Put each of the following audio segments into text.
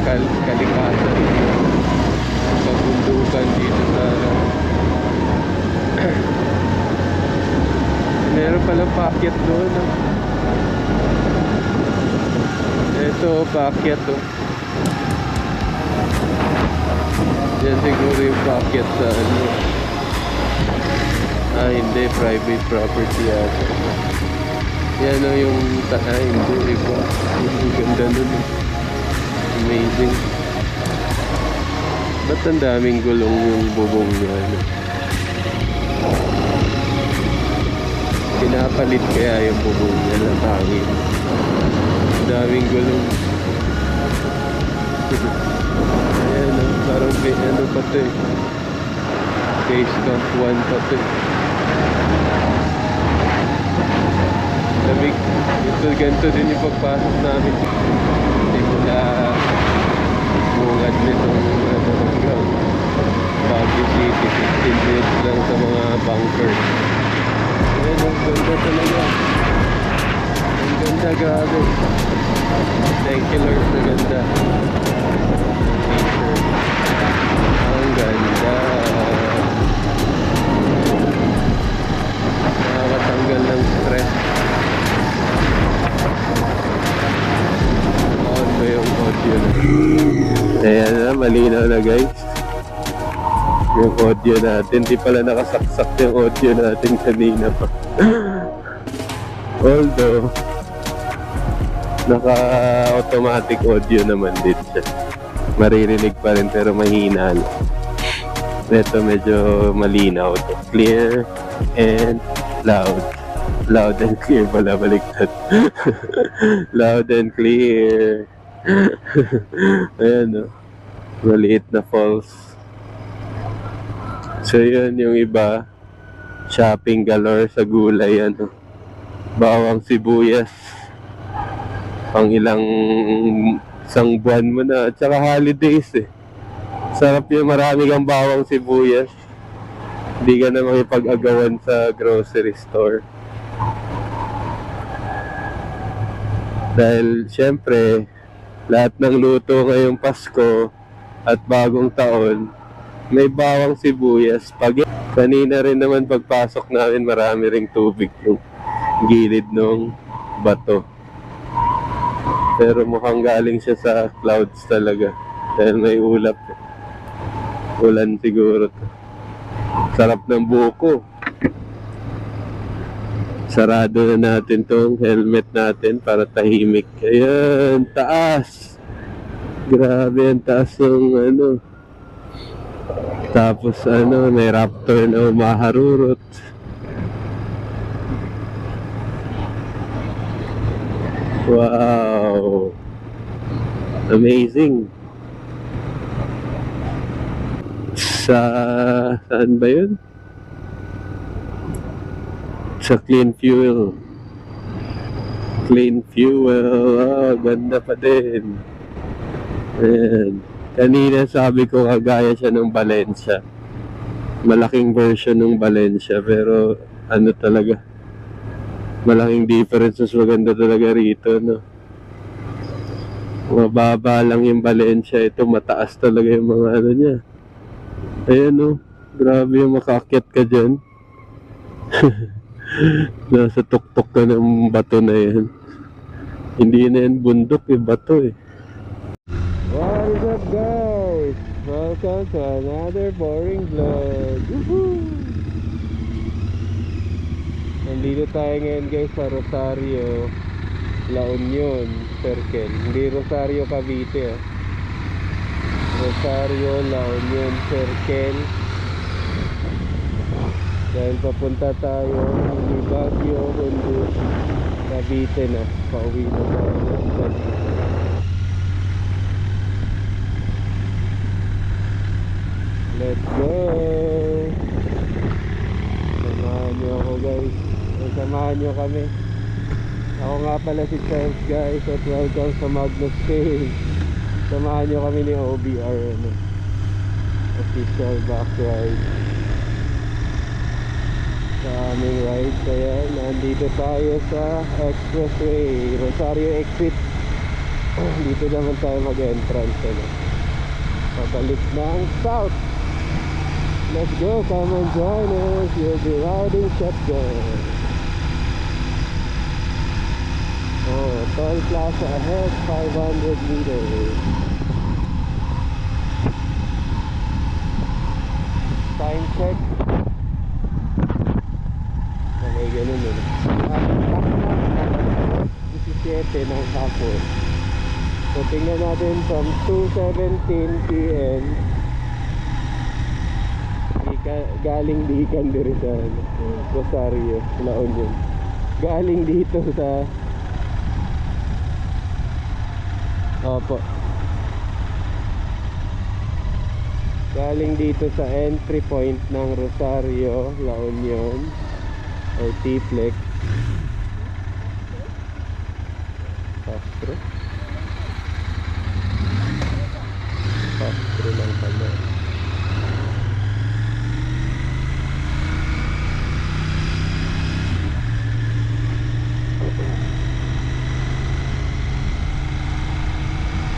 kalikasan sa bundukan dito sa meron palang paakyat doon, no? Ito paakyat to. Yan siguro yung paakyat sa ano. Hindi, private property yata. Yan o yung hindi, iba. Yung ganda nun, eh. Amazing. Ba't ang daming gulong yung bubong niya, ano? Pinapalit kaya yung bubong niya ng hangin. Daming gulong. Ayan, parang ano pa ito eh. Base camp 1 pa ito eh. Lamig. Ito, ganito din yung pagpasok namin. Hindi mo na bungad nitong ground. Baguio City, 15 minutes lang sa mga bunker. Ayan, ang ganda talaga. Ang ganda, grabe. Thank you Lord sa ganda. Nature. Ang ganda. Nakakatanggal ng stress. On ba yung audio na? Ayan na, malinaw na guys. Yung audio natin, di pala nakasaksak yung audio natin kanina pa. Although naka-automatic audio naman din siya. Maririnig pa rin pero mahina lang. Ito medyo malinaw to. Clear and loud. Loud and clear pala, baliktad. Loud and clear. Ayan o. Maliit na falls. So yun yung iba. Shopping galore sa gulay, ano. Bawang sibuyas. Pang isang buwan mo na. At saka holidays eh. Sarap yung marami kang bawang sibuyas. Hindi ka na makipag-agawan sa grocery store. Dahil syempre, lahat ng luto ngayong Pasko at bagong taon, may bawang sibuyas. Kanina rin naman pagpasok namin, marami ring tubig yung gilid ng bato. Pero mukhang galing siya sa clouds talaga. Dahil may ulap. Ulan siguro to. Sarap ng buko. Sarado na natin tong helmet natin para tahimik. Ayan, taas. Grabe ang taas ng ano. Tapos ano, may raptor na umaharurot. Wow. Amazing. Saan ba yun? Sa Clean Fuel. Clean Fuel. Oh, ganda pa din. Ayan. Kanina sabi ko kagaya siya ng Valencia. Malaking version ng Valencia. Pero ano talaga. Malaking difference. Mas maganda talaga rito, no? Mababa lang yung Valencia. Ito mataas talaga yung mga ano niya. Ayan, no? Grabe yung makaakyat ka dyan. Nasa tuktok ka ng bato na yan. Hindi na yan bundok, bato eh. What is up guys? Welcome to another boring vlog. Woohoo! Nandito tayo ngayon guys sa Rosario, La Union Circle. Hindi Rosario Cavite ah. Rosario La Union Circle. Dahil papunta tayo ni Baguio, kundi Cavite na. Pauwi na tayo. Let's go! Samahan nyo ako guys. Samahan nyo kami. Ako nga pala si Charles guys. At welcome sa Magnus Cave. Samahan nyo kami ni OBR, ano, official back ride sa aming ride. Kaya nandito tayo sa expressway Rosario exit. Dito naman tayo mag-entrance, ano. Pabalik ng south. Let's go, come and join us. You'll be riding shotgun. Oh, toll plaza ahead, 500 meters. Time check. Okay, ganun yun. 17 ng hapon. So tingnan natin from 2:17 PM. Galing Dican diri sa Rosario, La Union. Galing dito sa Opo. Galing dito sa entry point ng Rosario, La Union or T-Flex. Castro lang pala.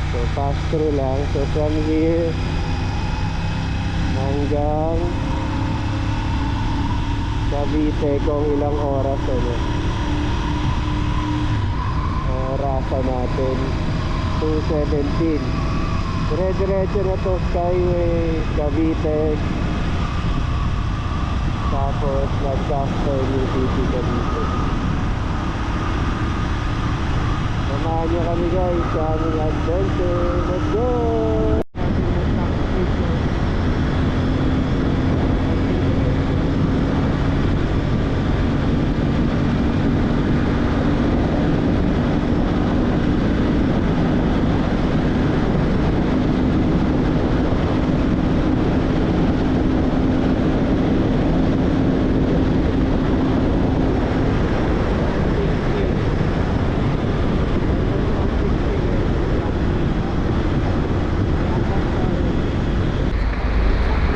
So pass through lang. So from here hanggang Cavite kung ilang oras, ano, orasan natin 2:17. Dire-diretso na to, Skyway Cavite, tapos Lancaster, New City, Cavite. Samahan nyo kami guys sa aming adventure. Let's go!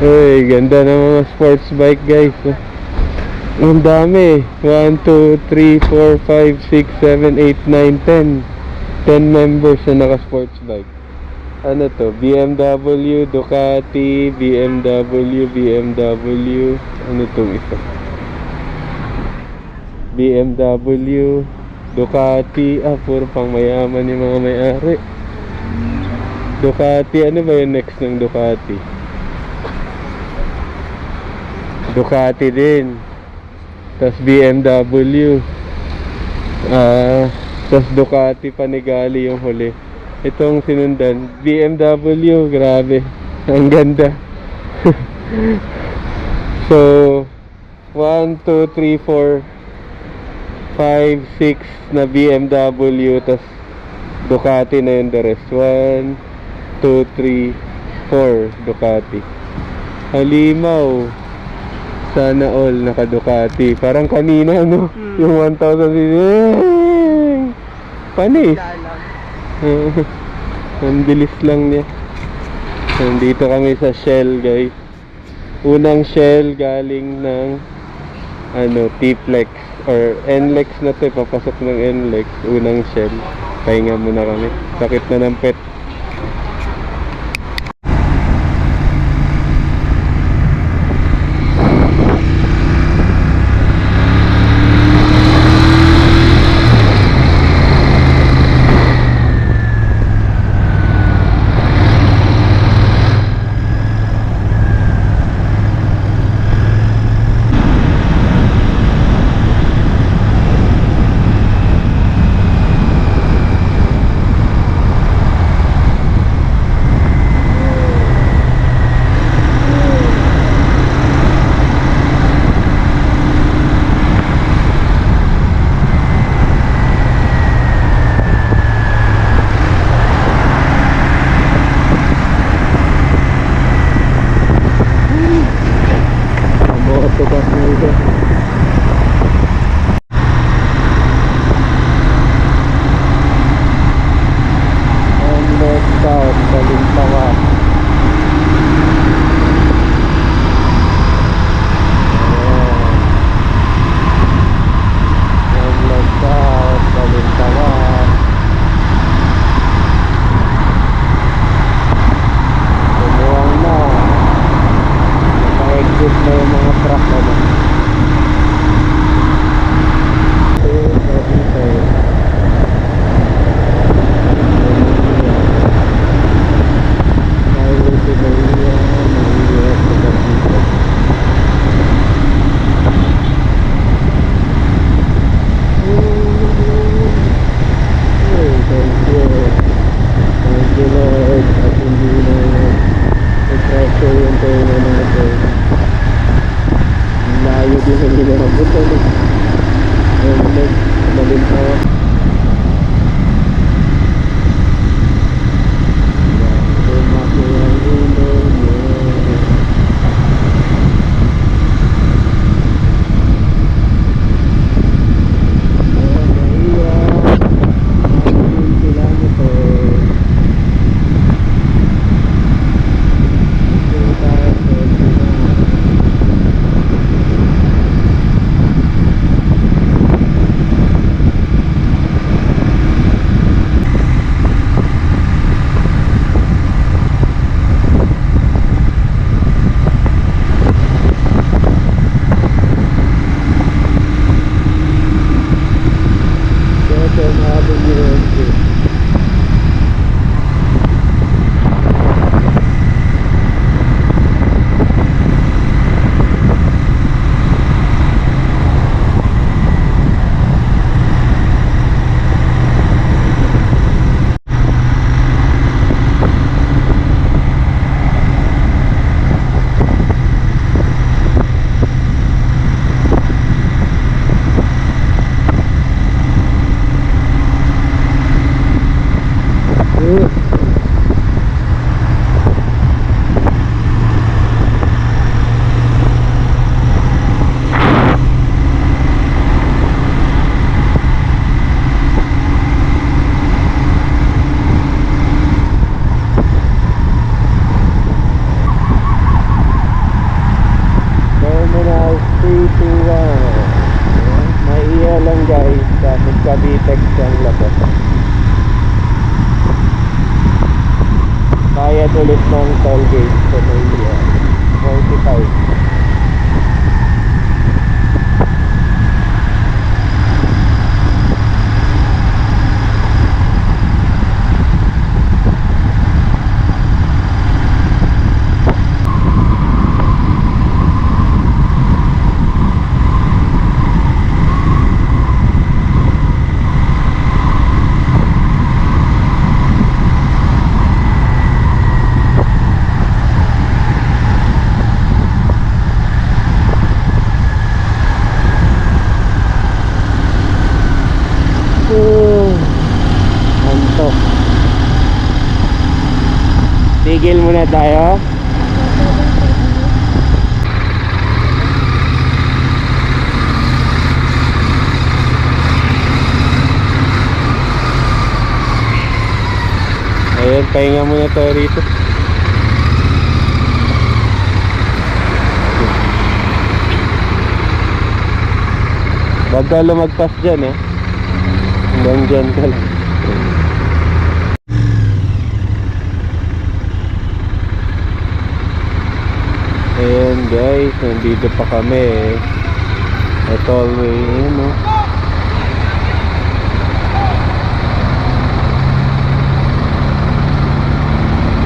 Uy, ganda ng mga sports bike guys. Ang dami. 1, 2, 3, 4, 5, 6, 7, 8, 9, 10. 10 members na naka sports bike. Ano to? BMW, Ducati, BMW. Ano tong isa? BMW, Ducati. Puro pang mayaman yung mga may-ari. Ducati, ano ba yung next ng Ducati? Ducati din. Tas BMW. Tas Ducati Panigale yung huli. Itong sinundan, BMW, grabe. Ang ganda. So, 1, 2, 3, 4, 5, 6 na BMW. Tas Ducati na yung the rest. 1, 2, 3, 4 Ducati. Halimaw. Sana all naka Ducati. Parang kanina, no? Yung 1,000cc. Panis. Ang bilis lang niya. Nandito kami sa Shell, guys. Unang Shell galing ng T-Flex or NLEX na to. Papasok ng NLEX. Unang Shell. Pahinga muna kami. Sakit na ng pet. WNC. Terminal 321. May iya lang guys, tapos Cavitex ang labas. Bayad ulit ng toll gate sa may 45. Anto. Tigil muna tayo. Ayun, pahinga muna tayo rito. Huwag ka lumagpas dyan eh. Hanggang dyan ka lang. Ayan guys, nandito pa kami. Ito alway, yun o.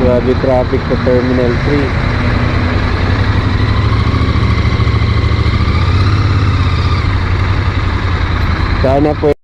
Grabe traffic sa Terminal 3. Sana po